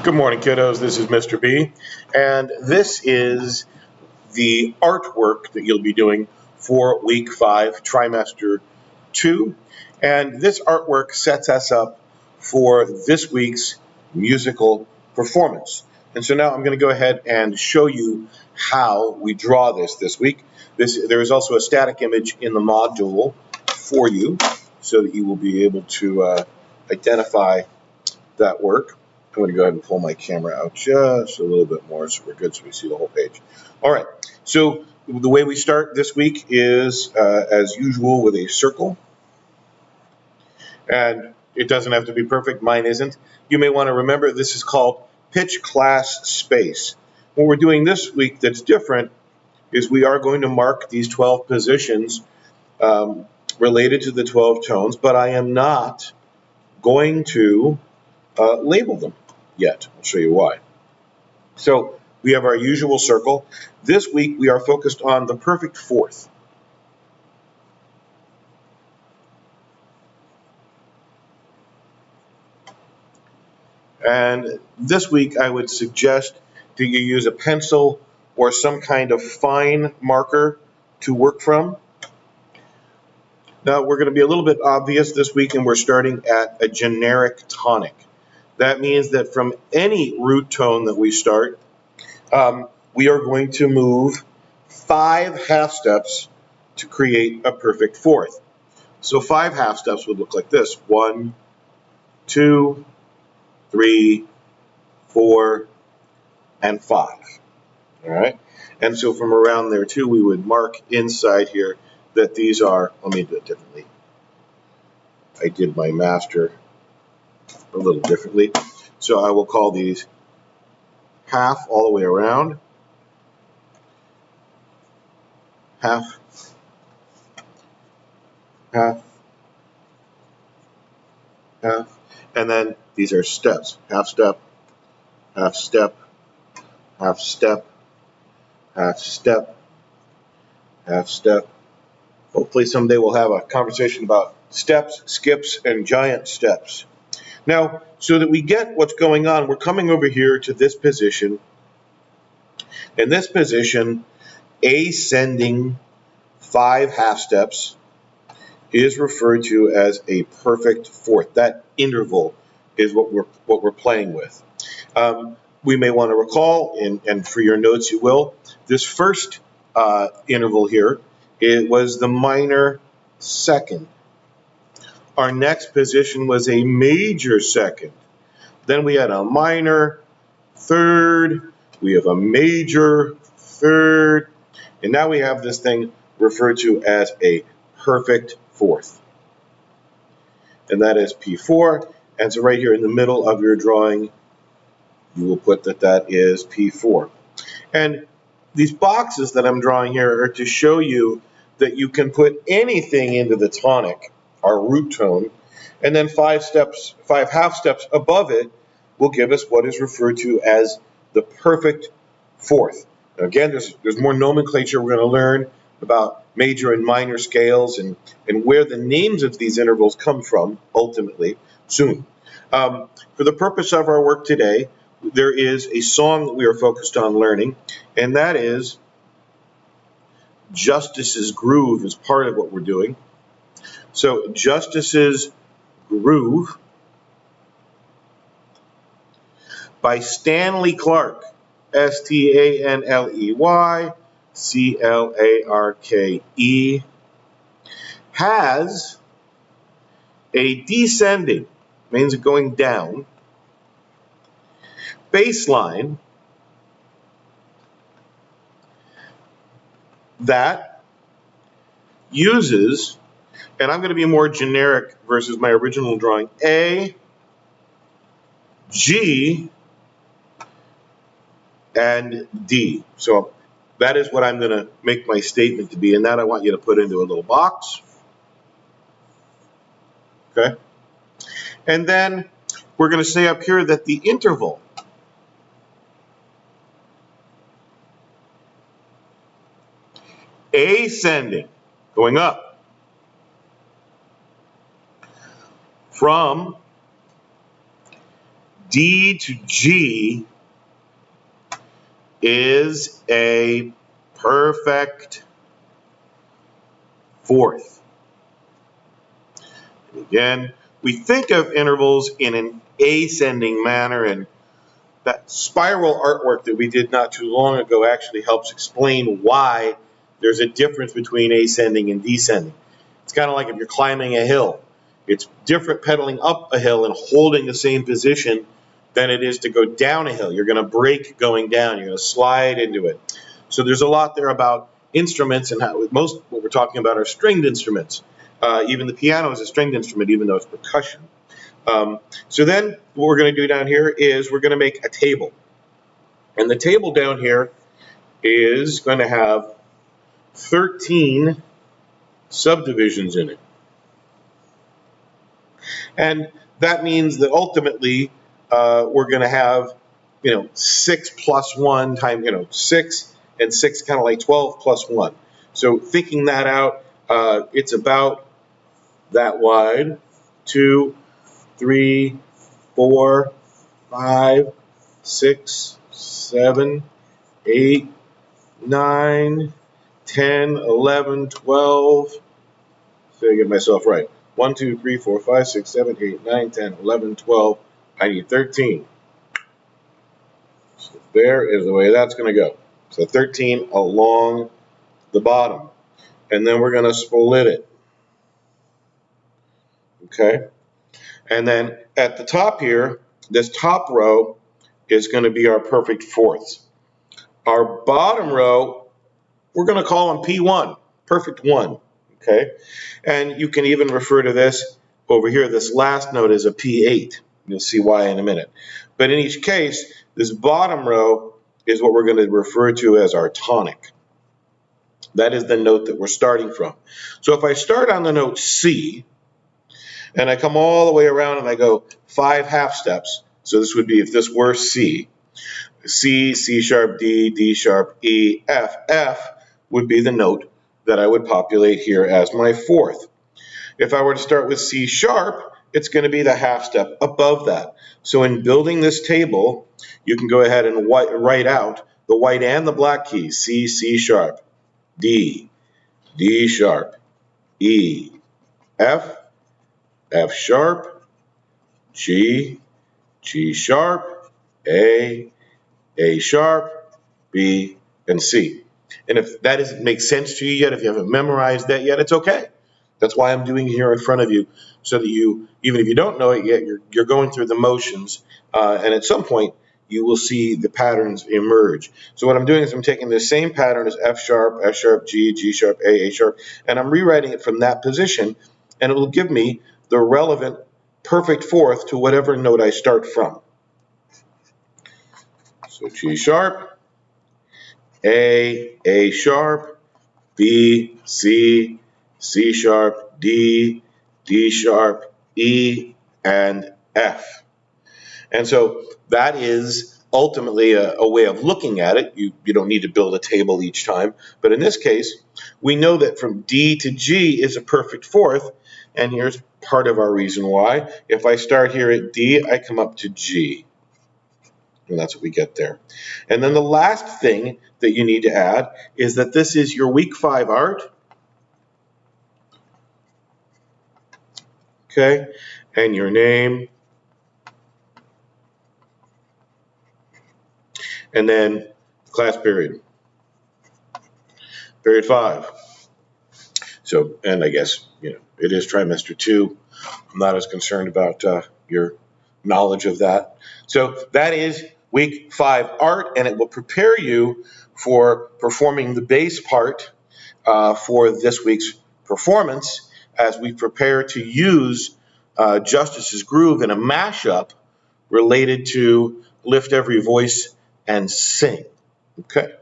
Good morning, kiddos. This is Mr. B, and this is the artwork that you'll be doing for week 5, trimester 2. And this artwork sets us up for this week's musical performance. And so now I'm going to go ahead and show you how we draw this week. There is also a static image in the module for you so that you will be able to identify that work. I'm going to go ahead and pull my camera out just a little bit more so we're good so we see the whole page. All right, so the way we start this week is, as usual, with a circle. And it doesn't have to be perfect. Mine isn't. You may want to remember this is called pitch class space. What we're doing this week that's different is we are going to mark these 12 positions related to the 12 tones, but I am not going to label them yet. I'll show you why. So we have our usual circle. This week we are focused on the perfect fourth. And this week I would suggest that you use a pencil or some kind of fine marker to work from. Now we're going to be a little bit obvious this week, and we're starting at a generic tonic. That means that from any root tone that we start, we are going to move 5 half steps to create a perfect fourth. So 5 half steps would look like this: 1, 2, 3, 4, and 5. All right. And so from around there too, we would mark inside here that these are, let me do it differently. I did my master a little differently. So I will call these half all the way around, half, half, half, and then these are steps: half step, half step, half step, half step, half step. Hopefully someday we'll have a conversation about steps, skips, and giant steps. Now, so that we get what's going on, we're coming over here to this position. In this position, ascending 5 half steps is referred to as a perfect fourth. That interval is what we're playing with. We may want to recall, and for your notes you will, this first interval here, it was the minor second. Our next position was a major second. Then we had a minor third. We have a major third. And now we have this thing referred to as a perfect fourth. And that is P4. And so right here in the middle of your drawing, you will put that that is P4. And these boxes that I'm drawing here are to show you that you can put anything into the tonic, our root tone, and then 5 half steps above it will give us what is referred to as the perfect fourth. Now again, there's more nomenclature we're going to learn about major and minor scales and where the names of these intervals come from ultimately soon. For the purpose of our work today, there is a song that we are focused on learning, and that is Justice's Groove is part of what we're doing. So Justice's Groove by Stanley Clarke, Stanley Clarke, has a descending, means going down, bass line that uses, and I'm going to be more generic versus my original drawing, A, G, and D. So that is what I'm going to make my statement to be, and that I want you to put into a little box. Okay? And then we're going to say up here that the interval ascending, going up, from D to G is a perfect fourth. Again, we think of intervals in an ascending manner, and that spiral artwork that we did not too long ago actually helps explain why there's a difference between ascending and descending. It's kind of like if you're climbing a hill. It's different pedaling up a hill and holding the same position than it is to go down a hill. You're going to brake going down. You're going to slide into it. So there's a lot there about instruments, and how most what we're talking about are stringed instruments. Even the piano is a stringed instrument, even though it's percussion. So then what we're going to do down here is we're going to make a table. And the table down here is going to have 13 subdivisions in it. And that means that ultimately we're going to have, 6 plus 1 times, 6 and 6, kind of like 12 plus 1. So thinking that out, it's about that wide. 2, 3, 4, 5, 6, 7, 8, 9, 10, 11, 12. So I get myself right. 1, 2, 3, 4, 5, 6, 7, 8, 9, 10, 11, 12. I need 13. So there is the way that's going to go. So 13 along the bottom. And then we're going to split it. Okay? And then at the top here, this top row is going to be our perfect fourths. Our bottom row, we're going to call them P1, perfect 1. Okay? And you can even refer to this over here, this last note is a P8. You'll see why in a minute. But in each case, this bottom row is what we're going to refer to as our tonic. That is the note that we're starting from. So if I start on the note C, and I come all the way around and I go 5 half steps, so this would be if this were C, C, C sharp, D, D sharp, E, F. F would be the note that I would populate here as my fourth. If I were to start with C sharp, it's going to be the half step above that. So in building this table, you can go ahead and write out the white and the black keys. C, C sharp, D, D sharp, E, F, F sharp, G, G sharp, A sharp, B, and C. And if that doesn't make sense to you yet, if you haven't memorized that yet, it's okay. That's why I'm doing it here in front of you, so that you, even if you don't know it yet, you're going through the motions, and at some point, you will see the patterns emerge. So what I'm doing is I'm taking the same pattern as F sharp, G, G sharp, A sharp, and I'm rewriting it from that position, and it will give me the relevant perfect fourth to whatever note I start from. So G sharp, A sharp, B, C, C sharp, D, D sharp, E, and F. And so that is ultimately a way of looking at it. You don't need to build a table each time. But in this case, we know that from D to G is a perfect fourth. And here's part of our reason why. If I start here at D, I come up to G. And that's what we get there. And then the last thing that you need to add is that this is your week 5 art. Okay, and your name. And then class period. Period 5. So, and I guess, it is trimester 2. I'm not as concerned about your knowledge of that. So that is week 5 art, and it will prepare you for performing the bass part for this week's performance as we prepare to use Justice's Groove in a mashup related to Lift Every Voice and Sing. Okay.